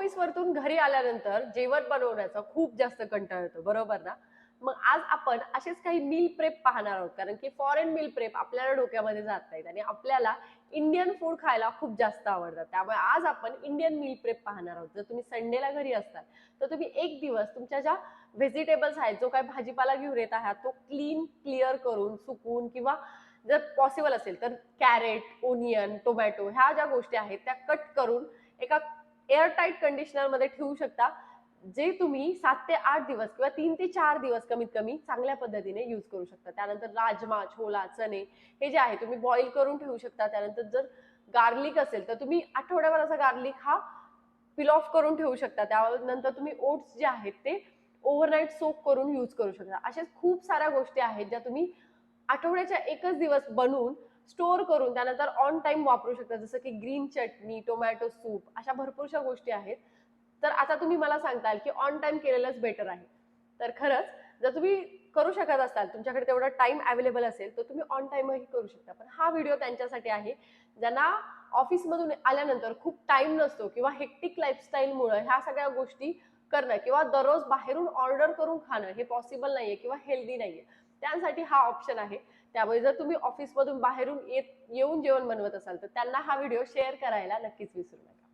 ऑफिसवरतून घरी आल्यानंतर जेवण बनवण्याचा खूप जास्त कंटाळा येतो, बरोबर ना? मग आज आपण असेच काही मील प्रेप पाहणार आहोत, कारण की फॉरेन मील प्रेप आपल्याला डोक्यामध्ये जात नाहीत आणि आपल्याला इंडियन फूड खायला खूप जास्त आवडतात. त्यामुळे आज आपण इंडियन मील प्रेप पाहणार आहोत. जर तुम्ही संडेला घरी असताल तर तुम्ही एक दिवस तुमच्या ज्या व्हेजिटेबल्स आहेत, जो काही भाजीपाला घेऊन येत आहात, तो क्लिअर करून, सुकवून किंवा जर पॉसिबल असेल तर कॅरेट, ओनियन, टोमॅटो ह्या ज्या गोष्टी आहेत त्या कट करून एका एअरटाईट कंडिशनरमध्ये ठेवू शकता, जे तुम्ही 7 ते 8 दिवस किंवा 3 ते 4 दिवस कमीत कमी चांगल्या पद्धतीने यूज करू शकता. त्यानंतर राजमा, छोला, चणे हे जे आहे तुम्ही बॉईल करून ठेवू शकता. त्यानंतर जर गार्लिक असेल तर तुम्ही आठवड्याभर असा गार्लिक हा पिल ऑफ करून ठेवू शकता. त्यानंतर तुम्ही ओट्स जे आहेत ते ओव्हरनाईट सोक करून यूज करू शकता. अशाच खूप साऱ्या गोष्टी आहेत ज्या तुम्ही आठवड्याच्या एकच दिवस बनवून स्टोअर करून त्यानंतर ऑन टाइम वापरू शकता. जसं की ग्रीन चटणी, टोमॅटो सूप अशा भरपूरशा गोष्टी आहेत. तर आता तुम्ही मला सांगताल की ऑन टाइम केलेलंच बेटर आहे. तर खरंच जर तुम्ही करू शकत असाल, तुमच्याकडे तेवढा टाइम अवेलेबल असेल तर तुम्ही ऑन टाइमही करू शकता. पण हा व्हिडिओ त्यांच्यासाठी आहे ज्यांना ऑफिसमधून आल्यानंतर खूप टाइम नसतो किंवा हेक्टिक लाईफस्टाईलमुळे ह्या सगळ्या गोष्टी करणं किंवा दररोज बाहेरून ऑर्डर करून खाणं हे पॉसिबल नाहीये किंवा हेल्दी नाहीये. त्यांसाठी हा ऑप्शन आहे. त्यामुळे जर तुम्ही ऑफिसमधून बाहेरून येऊन जेवण बनवत असाल तर त्यांना हा व्हिडिओ शेअर करायला नक्कीच विसरू नका.